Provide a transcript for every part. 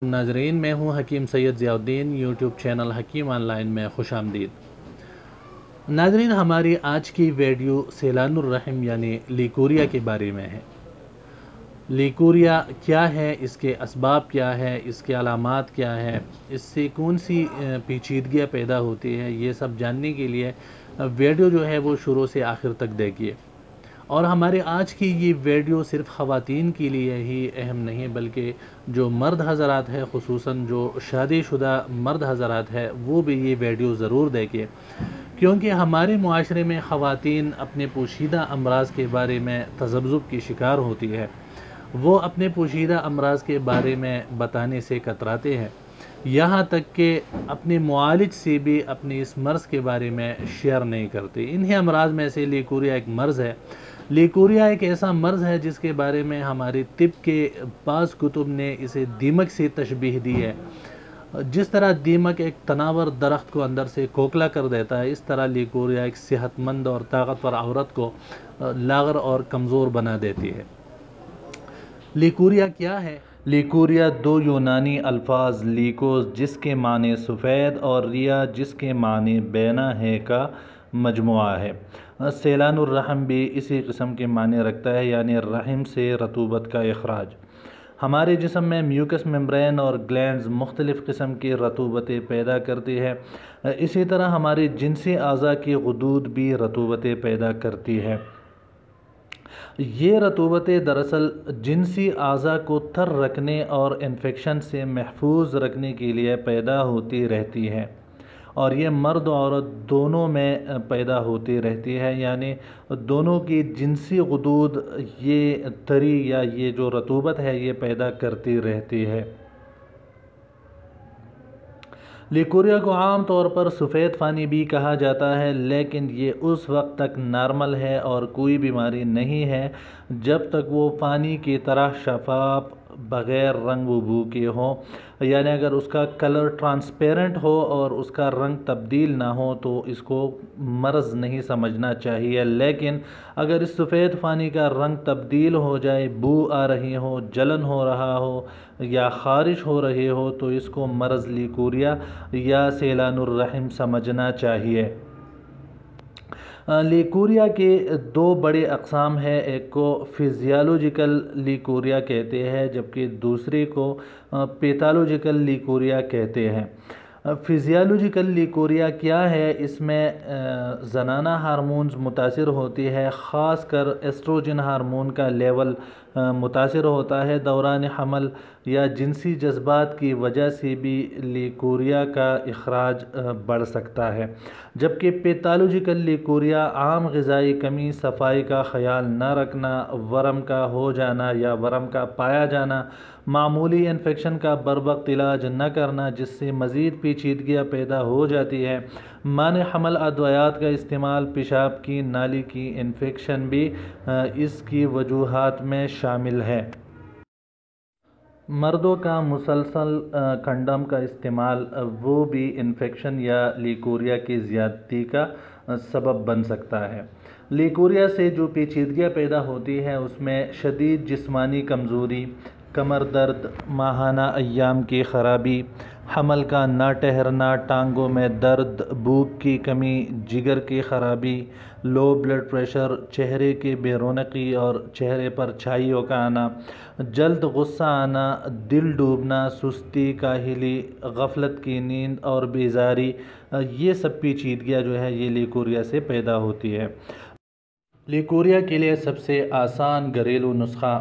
ناظرین، میں ہوں حکیم سید ضیاء الدین۔ یوٹیوب چینل حکیم آن لائن میں خوش آمدید۔ ناظرین، ہماری آج کی ویڈیو سیلان الرحم یعنی لیکوریا کے بارے میں ہے۔ لیکوریا کیا ہے، اس کے اسباب کیا ہے، اس کے علامات کیا ہے، اس سے کون سی پیچیدگیاں پیدا ہوتی ہے، یہ سب جاننے کے لیے ویڈیو جو ہے وہ شروع سے آخر تک دیکھیے۔ اور ہمارے آج کی یہ ویڈیو صرف خواتین کے لیے ہی اہم نہیں، بلکہ جو مرد حضرات ہیں، خصوصاً جو شادی شدہ مرد حضرات ہیں، وہ بھی یہ ویڈیو ضرور دیکھیں، کیونکہ ہمارے معاشرے میں خواتین اپنے پوشیدہ امراض کے بارے میں تذبذب کی شکار ہوتی ہے۔ وہ اپنے پوشیدہ امراض کے بارے میں بتانے سے کتراتے ہیں، یہاں تک کہ اپنے معالج سے بھی اپنے اس مرض کے بارے میں شیئر نہیں کرتے۔ انہی امراض میں سے لیکوریا ایک مرض ہے۔ لیکوریا ایک ایسا مرض ہے جس کے بارے میں ہماری طب کے بعض کتب نے اسے دیمک سے تشبیہ دی ہے۔ جس طرح دیمک ایک تناور درخت کو اندر سے کھوکھلا کر دیتا ہے، اس طرح لیکوریا ایک صحت مند اور طاقتور عورت کو لاغر اور کمزور بنا دیتی ہے۔ لیکوریا کیا ہے؟ لیکوریا دو یونانی الفاظ لیکوس جس کے معنی سفید اور ریا جس کے معنی بینا ہے کا مجموعہ ہے۔ سیلان الرحم بھی اسی قسم کے معنی رکھتا ہے، یعنی رحم سے رطوبت کا اخراج۔ ہمارے جسم میں میوکس ممبرین اور گلینڈز مختلف قسم کی رطوبتیں پیدا کرتی ہے، اسی طرح ہماری جنسی اعضاء کی غدود بھی رطوبتیں پیدا کرتی ہے۔ یہ رطوبتیں دراصل جنسی اعضاء کو تر رکھنے اور انفیکشن سے محفوظ رکھنے کے لیے پیدا ہوتی رہتی ہے، اور یہ مرد و عورت دونوں میں پیدا ہوتی رہتی ہے، یعنی دونوں کی جنسی غدود یہ تری یا یہ جو رطوبت ہے یہ پیدا کرتی رہتی ہے۔ لیکوریا کو عام طور پر سفید فانی بھی کہا جاتا ہے، لیکن یہ اس وقت تک نارمل ہے اور کوئی بیماری نہیں ہے جب تک وہ فانی کی طرح شفاف، بغیر رنگ و بو کے ہو، یعنی اگر اس کا کلر ٹرانسپیرنٹ ہو اور اس کا رنگ تبدیل نہ ہو تو اس کو مرض نہیں سمجھنا چاہیے، لیکن اگر اس سفید فانی کا رنگ تبدیل ہو جائے، بو آ رہی ہو، جلن ہو رہا ہو یا خارش ہو رہی ہو تو اس کو مرض لیکوریا یا سیلان الرحم سمجھنا چاہیے۔ لیکوریا کے دو بڑے اقسام ہیں، ایک کو فزیالوجیکل لیکوریا کہتے ہیں جبکہ دوسرے کو پیتالوجیکل لیکوریا کہتے ہیں۔ فزیالوجیکل لیکوریا کیا ہے؟ اس میں زنانہ ہارمونز متاثر ہوتی ہے، خاص کر ایسٹروجن ہارمون کا لیول متاثر ہوتا ہے۔ دوران حمل یا جنسی جذبات کی وجہ سے بھی لیکوریا کا اخراج بڑھ سکتا ہے، جبکہ پیتالوجیکل لیکوریا عام غذائی کمی، صفائی کا خیال نہ رکھنا، ورم کا ہو جانا یا ورم کا پایا جانا، معمولی انفیکشن کا بروقت علاج نہ کرنا جس سے مزید پیچیدگیاں پیدا ہو جاتی ہے، مانع حمل ادویات کا استعمال، پیشاب کی نالی کی انفیکشن بھی اس کی وجوہات میں شامل ہے۔ مردوں کا مسلسل کنڈم کا استعمال وہ بھی انفیکشن یا لیکوریا کی زیادتی کا سبب بن سکتا ہے۔ لیکوریا سے جو پیچیدگیاں پیدا ہوتی ہیں اس میں شدید جسمانی کمزوری، کمر درد، ماہانہ ایام کی خرابی، حمل کا نہ ٹھہرنا، ٹانگوں میں درد، بھوک کی کمی، جگر کی خرابی، لو بلڈ پریشر، چہرے کی بے رونقی اور چہرے پر چھائیوں کا آنا، جلد غصہ آنا، دل ڈوبنا، سستی، کاہلی، غفلت کی نیند اور بیزاری، یہ سب پیچیدگیاں جو ہے یہ لیکوریا سے پیدا ہوتی ہے۔ لیکوریا کے لیے سب سے آسان گھریلو نسخہ: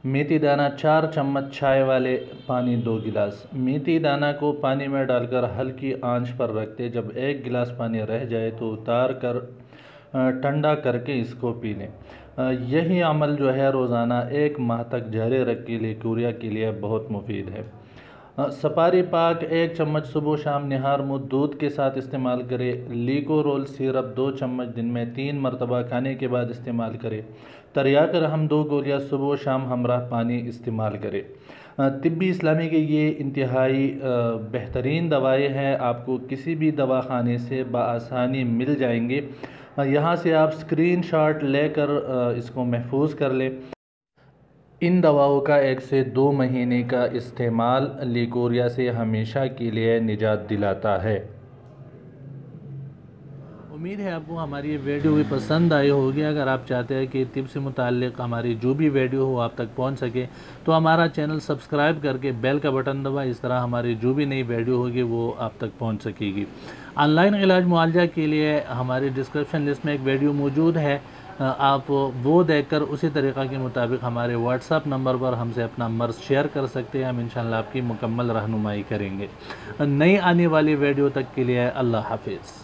میتھی دانہ 4 چمچ، چائے والے پانی 2 گلاس۔ میتھی دانہ کو پانی میں ڈال کر ہلکی آنچ پر رکھ دیں، جب 1 گلاس پانی رہ جائے تو اتار کر ٹھنڈا کر کے اس کو پی لیں۔ یہی عمل جو ہے روزانہ 1 ماہ تک جاری رکھیں، لیکوریا کے لیے بہت مفید ہے۔ سپاری پاک 1 چمچ صبح شام نہار منہ دودھ کے ساتھ استعمال کریں۔ لیکورول سیرپ 2 چمچ دن میں 3 مرتبہ کھانے کے بعد استعمال کریں۔ تریاک ارحم 2 گولیاں صبح و شام ہمراہ پانی استعمال کریں۔ طبی اسلامی کے یہ انتہائی بہترین دوائیں ہیں، آپ کو کسی بھی دواخانے سے بآسانی مل جائیں گے۔ یہاں سے آپ اسکرین شاٹ لے کر اس کو محفوظ کر لیں۔ ان دواؤں کا 1 سے 2 مہینے کا استعمال لیکوریا سے ہمیشہ کے لیے نجات دلاتا ہے۔ امید ہے آپ کو ہماری یہ ویڈیو بھی پسند آئی ہوگی۔ اگر آپ چاہتے ہیں کہ طب سے متعلق ہماری جو بھی ویڈیو ہو آپ تک پہنچ سکے تو ہمارا چینل سبسکرائب کر کے بیل کا بٹن دبائیں، اس طرح ہماری جو بھی نئی ویڈیو ہوگی وہ آپ تک پہنچ سکے گی۔ آن لائن علاج معالجہ کے لیے ہماری ڈسکرپشن لسٹ میں ایک ویڈیو موجود ہے، آپ وہ دیکھ کر اسی طریقہ کے مطابق ہمارے واٹس ایپ نمبر پر ہم سے اپنا مرض شیئر کر سکتے ہیں، ہم انشاءاللہ آپ کی مکمل رہنمائی کریں گے۔ نئی آنے والی ویڈیو تک کے لیے اللہ حافظ۔